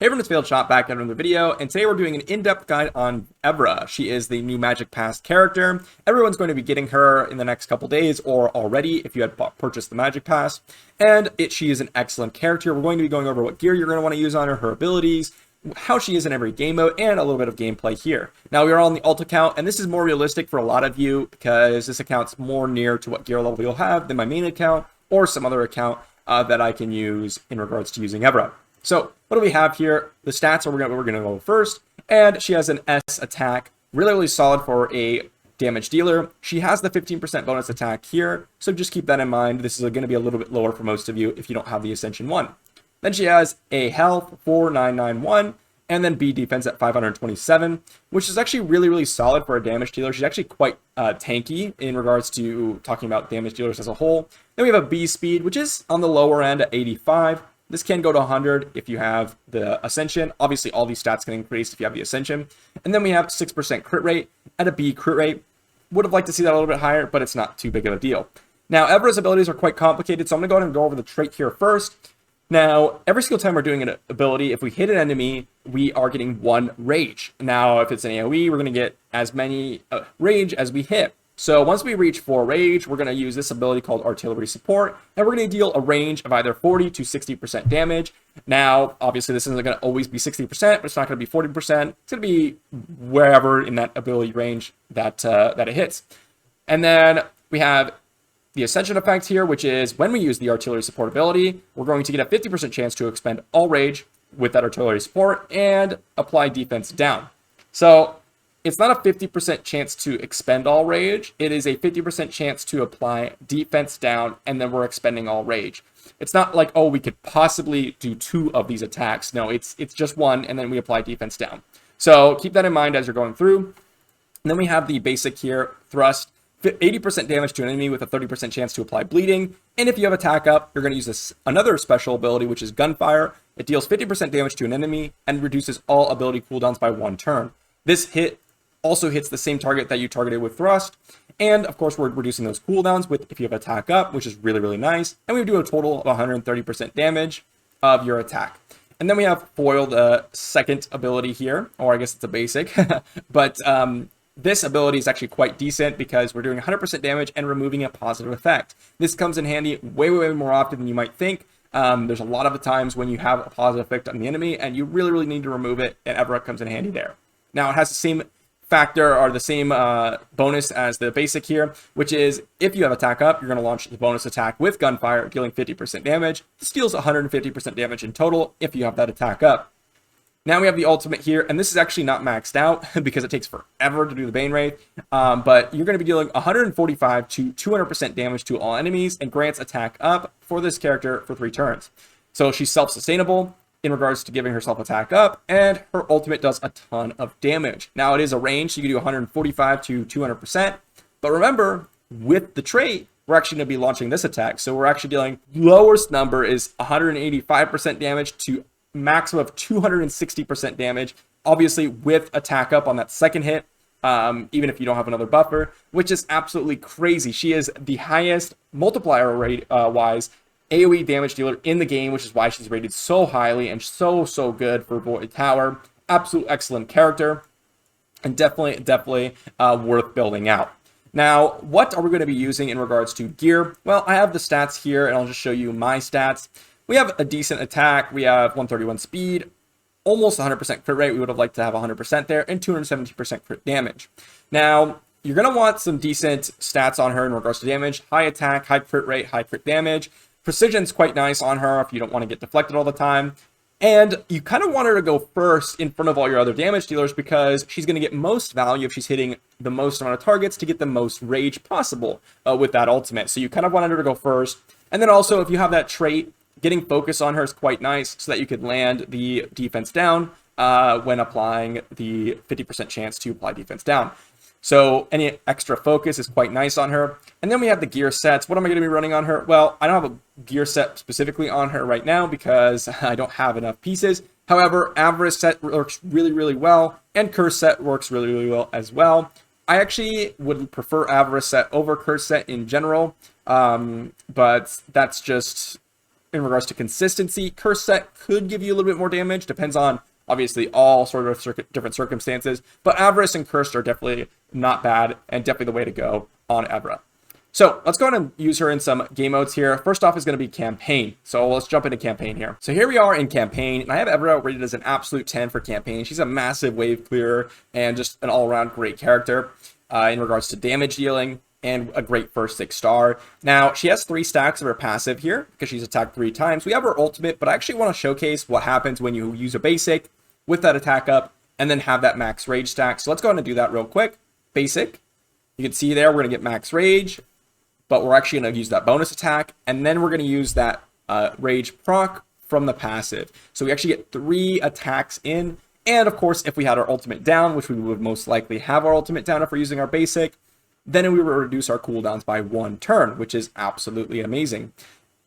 Hey everyone, it's Failed Shot back at another video, and today we're doing an in-depth guide on Evera. She is the new Magic Pass character. Everyone's going to be getting her in the next couple days, or already if you had purchased the Magic Pass. And she is an excellent character. We're going to be going over what gear you're going to want to use on her, her abilities, how she is in every game mode, and a little bit of gameplay here. Now we are on the alt account, and this is more realistic for a lot of you because this account's more near to what gear level you'll have than my main account or some other account that I can use in regards to using Evera. So what do we have here? The stats are we're going to go first, and she has an S attack, really solid for a damage dealer. She has the 15% bonus attack here, so just keep that in mind. This is going to be a little bit lower for most of you if you don't have the Ascension 1. Then she has a health 4991, and then B defense at 527, which is actually really solid for a damage dealer. She's actually quite tanky in regards to talking about damage dealers as a whole. Then we have a B speed, which is on the lower end at 85. This can go to 100 if you have the Ascension. Obviously, all these stats can increase if you have the Ascension. And then we have 6% crit rate and a B crit rate. Would have liked to see that a little bit higher, but it's not too big of a deal. Now, Evera's abilities are quite complicated, so I'm going to go ahead and go over the trait here first. Now, every single time we're doing an ability, if we hit an enemy, we are getting 1 rage. Now, if it's an AoE, we're going to get as many rage as we hit. So once we reach 4 rage, we're going to use this ability called Artillery Support, and we're going to deal a range of either 40 to 60% damage. Now, obviously, this isn't going to always be 60%, but it's not going to be 40%. It's going to be wherever in that ability range that it hits. And then we have the Ascension effect here, which is when we use the Artillery Support ability, we're going to get a 50% chance to expend all rage with that Artillery Support and apply defense down. So it's not a 50% chance to expend all rage. It is a 50% chance to apply defense down, and then we're expending all rage. It's not like, oh, we could possibly do 2 of these attacks. No, it's just 1, and then we apply defense down. So keep that in mind as you're going through. And then we have the basic here, thrust, 80% damage to an enemy with a 30% chance to apply bleeding. And if you have attack up, you're going to use another special ability, which is gunfire. It deals 50% damage to an enemy and reduces all ability cooldowns by 1 turn. This hit also hits the same target that you targeted with thrust, and of course we're reducing those cooldowns with if you have attack up, which is really nice, and we do a total of 130% damage of your attack. And then we have foil, the second ability here, or I guess it's a basic, but this ability is actually quite decent because we're doing 100% damage and removing a positive effect. This comes in handy way more often than you might think. There's a lot of the times when you have a positive effect on the enemy and you really need to remove it, and Evera comes in handy there. Now it has the same factor or the same bonus as the basic here, which is if you have attack up, you're going to launch the bonus attack with gunfire, dealing 50% damage. This deals 150% damage in total if you have that attack up. Now we have the ultimate here, and this is actually not maxed out because it takes forever to do the Bane Wraith, but you're going to be dealing 145 to 200% damage to all enemies and grants attack up for this character for 3 turns. So she's self-sustainable in regards to giving herself attack up, and her ultimate does a ton of damage. Now it is a range, so you can do 145 to 200%, but remember, with the trait, we're actually going to be launching this attack, so we're actually dealing, lowest number is 185% damage to maximum of 260% damage, obviously with attack up on that second hit, even if you don't have another buffer, which is absolutely crazy. She is the highest multiplier rate wise AoE damage dealer in the game, which is why she's rated so highly and so good for Void Tower. Absolute excellent character, and definitely worth building out. Now, what are we going to be using in regards to gear? Well, I have the stats here, and I'll just show you my stats. We have a decent attack. We have 131 speed, almost 100% crit rate. We would have liked to have 100% there, and 270% crit damage. Now, you're going to want some decent stats on her in regards to damage. High attack, high crit rate, high crit damage. Precision's quite nice on her if you don't want to get deflected all the time. And you kind of want her to go first in front of all your other damage dealers because she's going to get most value if she's hitting the most amount of targets to get the most rage possible with that ultimate. So you kind of wanted her to go first. And then also if you have that trait, getting focus on her is quite nice so that you could land the defense down when applying the 50% chance to apply defense down. So any extra focus is quite nice on her. And then we have the gear sets. What am I going to be running on her? Well, I don't have a gear set specifically on her right now because I don't have enough pieces. However, Avarice set works really well, and Curse set works really well as well. I actually would prefer Avarice set over Curse set in general, but that's just in regards to consistency. Curse Set could give you a little bit more damage, depends on obviously all sort of different circumstances, but Avarice and Cursed are definitely not bad and definitely the way to go on Evera. So let's go ahead and use her in some game modes here. First off is going to be Campaign. So let's jump into Campaign here. So here we are in Campaign, and I have Evera rated as an absolute 10 for Campaign. She's a massive wave clearer and just an all-around great character in regards to damage dealing and a great first 6-star. Now, she has 3 stacks of her passive here because she's attacked 3 times. We have her ultimate, but I actually want to showcase what happens when you use a basic with that attack up and then have that max rage stack. So let's go ahead and do that real quick. Basic. You can see there we're going to get max rage, but we're actually going to use that bonus attack, and then we're going to use that rage proc from the passive. So we actually get 3 attacks in, and of course, if we had our ultimate down, which we would most likely have our ultimate down if we're using our basic, then we will reduce our cooldowns by 1 turn, which is absolutely amazing.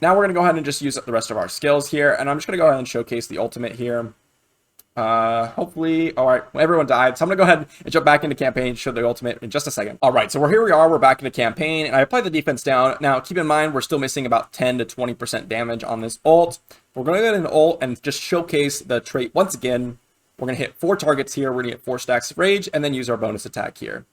Now we're going to go ahead and just use the rest of our skills here, and I'm just going to go ahead and showcase the ultimate here. Hopefully, all right, well, everyone died, so I'm gonna go ahead and jump back into Campaign, show the ultimate in just a second. All right, so here we are, we're back into Campaign, and I applied the defense down. Now, keep in mind, we're still missing about 10 to 20% damage on this ult. We're gonna get an ult and just showcase the trait once again. We're gonna hit 4 targets here, we're gonna get 4 stacks of rage, and then use our bonus attack here.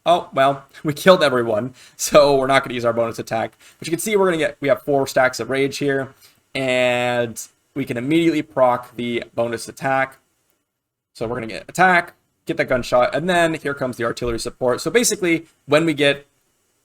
Oh, well, we killed everyone, so we're not gonna use our bonus attack. But you can see we have 4 stacks of rage here, and we can immediately proc the bonus attack. So we're going to get attack, get that gunshot, and then here comes the artillery support. So basically, when we get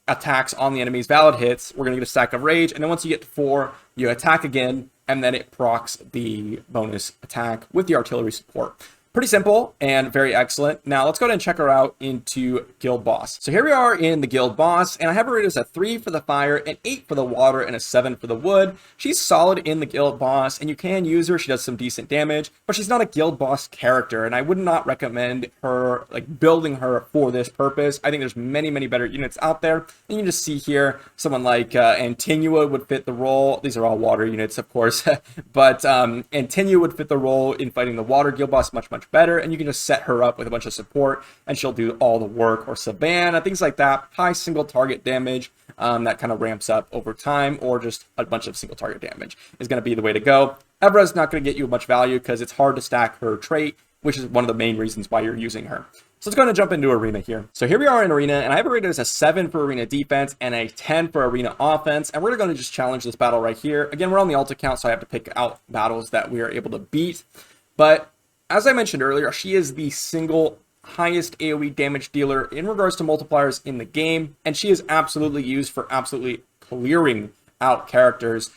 attacks on the enemy's valid hits, we're going to get a stack of rage, and then once you get to 4, you attack again, and then it procs the bonus attack with the artillery support. Pretty simple and very excellent. Now let's go ahead and check her out into Guild Boss. So here we are in the Guild Boss, and I have her rated as a 3 for the fire, an 8 for the water, and a 7 for the wood. She's solid in the Guild Boss, and you can use her. She does some decent damage, but she's not a Guild Boss character, and I would not recommend her, like, building her for this purpose. I think there's many, many better units out there, and you can just see here, someone like Antinua would fit the role. These are all water units, of course, but Antinua would fit the role in fighting the water Guild Boss much better, and you can just set her up with a bunch of support and she'll do all the work, or Savannah, things like that. High single target damage that kind of ramps up over time, or just a bunch of single target damage is going to be the way to go. Evera's not going to get you much value because it's hard to stack her trait, which is one of the main reasons why you're using her. So let's go ahead and jump into Arena here. So here we are in Arena, and I have it rated as a 7 for Arena defense and a 10 for Arena offense, and we're going to just challenge this battle right here. Again, we're on the alt account, so I have to pick out battles that we are able to beat, but as I mentioned earlier, she is the single highest AoE damage dealer in regards to multipliers in the game, and she is absolutely used for absolutely clearing out characters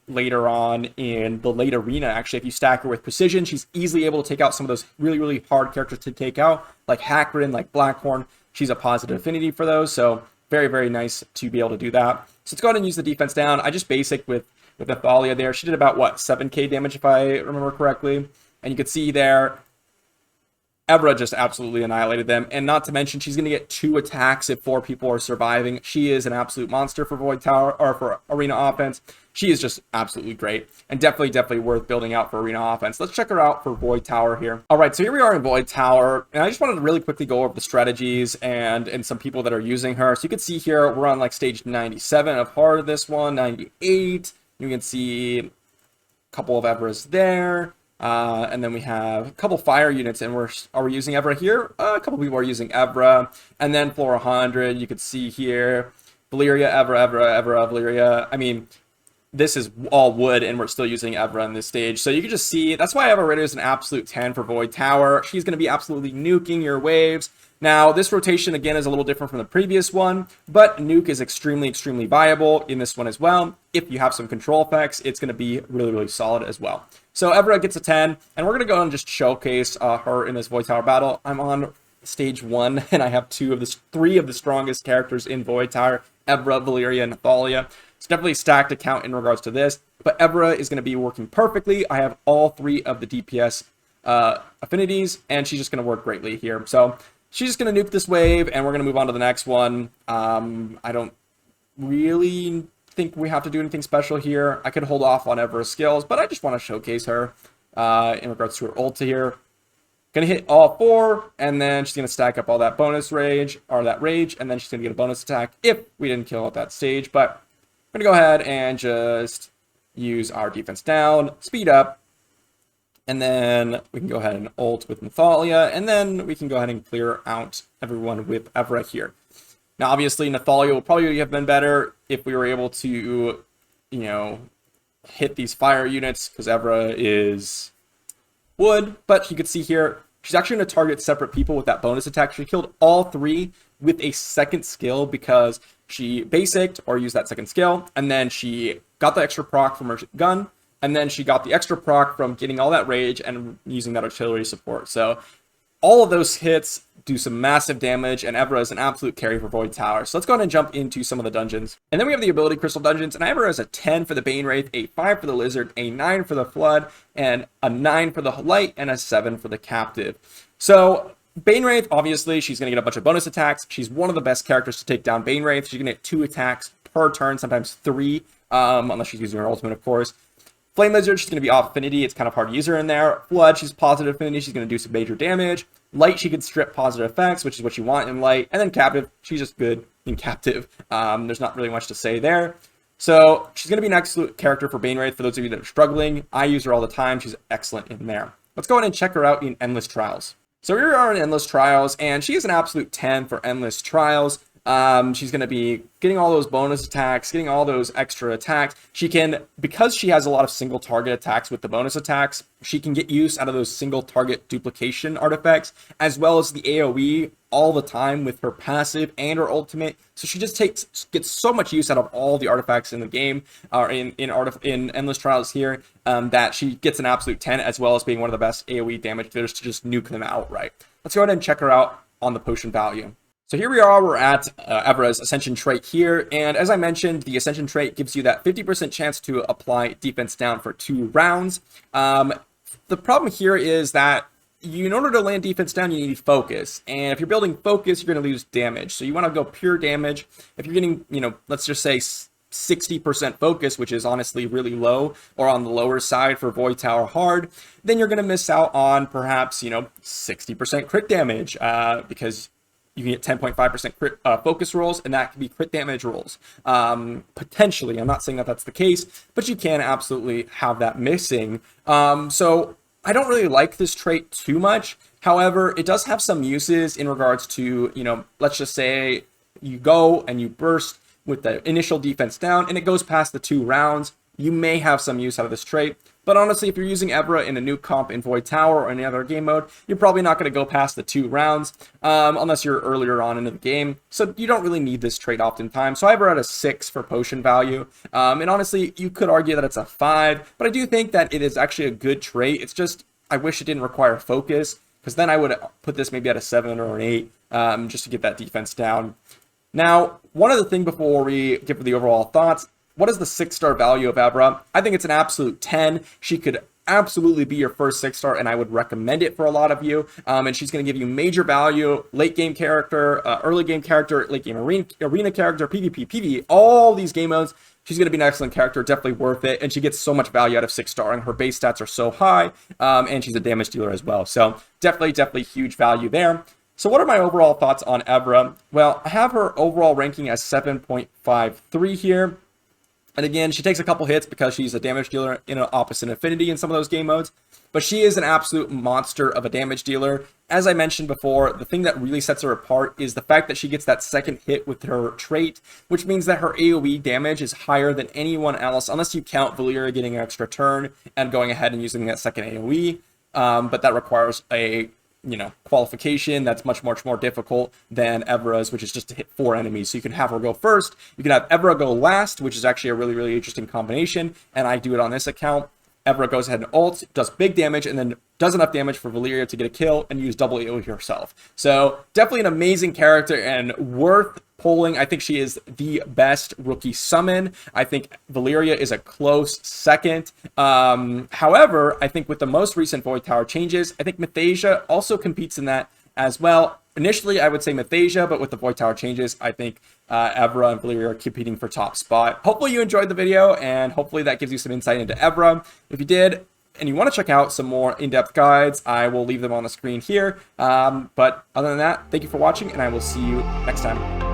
later on in the late arena. Actually, if you stack her with precision, she's easily able to take out some of those really, really hard characters to take out, like Hackrin, like Blackhorn. She's a positive affinity for those, so very, very nice to be able to do that. So let's go ahead and use the defense down. I just basic with Nathalia there. She did about, what, 7k damage if I remember correctly. And you can see there, Evera just absolutely annihilated them. And not to mention, she's going to get 2 attacks if 4 people are surviving. She is an absolute monster for Void Tower, or for Arena offense. She is just absolutely great, and definitely worth building out for Arena offense. Let's check her out for Void Tower here. All right, so here we are in Void Tower, and I just wanted to really quickly go over the strategies and some people that are using her. So you can see here, we're on like stage 97 of hard of this one, 98. You can see a couple of Everas there. And then we have a couple fire units, and are we using Evera here? A couple people are using Evera, and then floor 100. You can see here, Valyria, Evera, Valyria. I mean, this is all wood, and we're still using Evera on this stage. So you can just see, that's why I have her rated as an absolute 10 for Void Tower. She's going to be absolutely nuking your waves. Now, this rotation, again, is a little different from the previous one, but nuke is extremely viable in this one as well. If you have some control effects, it's going to be really solid as well. So Evera gets a 10, and we're going to go and just showcase her in this Void Tower battle. I'm on stage 1, and I have 3 of the strongest characters in Void Tower, Evera, Valyria, and Nathalia. It's definitely a stacked account in regards to this, but Evera is going to be working perfectly. I have all 3 of the DPS affinities, and she's just going to work greatly here. So she's just going to nuke this wave, and we're going to move on to the next one. I don't really think we have to do anything special here. I could hold off on Evera's skills, but I just want to showcase her in regards to her ulti here. Gonna hit all 4, and then she's gonna stack up all that bonus rage, or that rage, and then she's gonna get a bonus attack if we didn't kill at that stage. But I'm gonna go ahead and just use our defense down, speed up, and then we can go ahead and ult with Nathalia, and then we can go ahead and clear out everyone with Evera here. Now, obviously, Nathalia will probably have been better if we were able to, you know, hit these fire units, because Evera is wood, but you can see here, she's actually going to target separate people with that bonus attack. She killed all 3 with a second skill because she basicked or used that second skill, and then she got the extra proc from her gun, and then she got the extra proc from getting all that rage and using that artillery support. So all of those hits do some massive damage, and Evera is an absolute carry for Void Tower. So let's go ahead and jump into some of the dungeons. And then we have the ability crystal dungeons, and Evera is a 10 for the Bane Wraith, a 5 for the Lizard, a 9 for the Flood, and a 9 for the Light, and a 7 for the Captive. So Bane Wraith, obviously, she's going to get a bunch of bonus attacks. She's one of the best characters to take down Bane Wraith. She's going to get 2 attacks per turn, sometimes 3, unless she's using her ultimate, of course. Flame Lizard, she's going to be off affinity. It's kind of hard to use her in there. Flood, she's positive affinity. She's going to do some major damage. Light, she can strip positive effects, which is what you want in Light. And then Captive, she's just good in Captive. There's not really much to say there. So she's going to be an excellent character for Bane Wraith for those of you that are struggling. I use her all the time. She's excellent in there. Let's go ahead and check her out in Endless Trials. So here we are in Endless Trials, and she is an absolute 10 for Endless Trials. She's going to be getting all those bonus attacks, getting all those extra attacks. She can, because she has a lot of single target attacks with the bonus attacks, she can get use out of those single target duplication artifacts, as well as the AoE all the time with her passive and her ultimate. So she just gets so much use out of all the artifacts in the game, or in Endless Trials here, that she gets an absolute 10, as well as being one of the best AoE damage dealers to just nuke them outright. Let's go ahead and check her out on the potion value. So here we are, we're at Evera's Ascension trait here, and as I mentioned, the Ascension trait gives you that 50% chance to apply defense down for 2 rounds. The problem here is that in order to land defense down, you need focus, and if you're building focus, you're going to lose damage. So you want to go pure damage. If you're getting, let's just say 60% focus, which is honestly really low, or on the lower side for Void Tower hard, then you're going to miss out on perhaps, 60% crit damage, because you can get 10.5% crit focus rolls, and that can be crit damage rolls. Potentially, I'm not saying that that's the case, but you can absolutely have that missing. So I don't really like this trait too much. However, it does have some uses in regards to, let's just say you go and you burst with the initial defense down, and it goes past the 2 rounds. You may have some use out of this trait. But honestly, if you're using Evera in a new comp in Void Tower or any other game mode, you're probably not going to go past the 2 rounds, unless you're earlier on into the game. So you don't really need this trait oftentimes. So I have her at a 6 for potion value. And honestly, you could argue that it's a 5, but I do think that it is actually a good trait. It's just, I wish it didn't require focus, because then I would put this maybe at a 7 or an 8, just to get that defense down. Now, one other thing before we give the overall thoughts. What is the 6-star value of Evera? I think it's an absolute 10. She could absolutely be your first 6-star, and I would recommend it for a lot of you. And she's going to give you major value, late game character, early game character, late game arena character, PvP, PvE, all these game modes. She's going to be an excellent character, definitely worth it, and she gets so much value out of 6-star, and her base stats are so high, and she's a damage dealer as well. So definitely huge value there. So what are my overall thoughts on Evera? Well, I have her overall ranking as 7.53 here. And again, she takes a couple hits because she's a damage dealer in an opposite affinity in some of those game modes. But she is an absolute monster of a damage dealer. As I mentioned before, the thing that really sets her apart is the fact that she gets that second hit with her trait, which means that her AoE damage is higher than anyone else, unless you count Valyria getting an extra turn and going ahead and using that second AoE. But that requires a qualification that's much more difficult than Evera's, which is just to hit 4 enemies. So you can have her go first, you can have Evera go last, which is actually a really interesting combination, and I do it on this account. Evera goes ahead and ults, does big damage, and then does enough damage for Valyria to get a kill and use double AoE herself. So definitely an amazing character and worth pulling. I think she is the best rookie summon. I think Valyria is a close second. However, I think with the most recent Void Tower changes, I think Mythasia also competes in that as well. Initially, I would say Mythasia, but with the Void Tower changes, I think Evera and Valyria are competing for top spot. Hopefully you enjoyed the video, and hopefully that gives you some insight into Evera. If you did, and you want to check out some more in-depth guides, I will leave them on the screen here. But other than that, thank you for watching, and I will see you next time.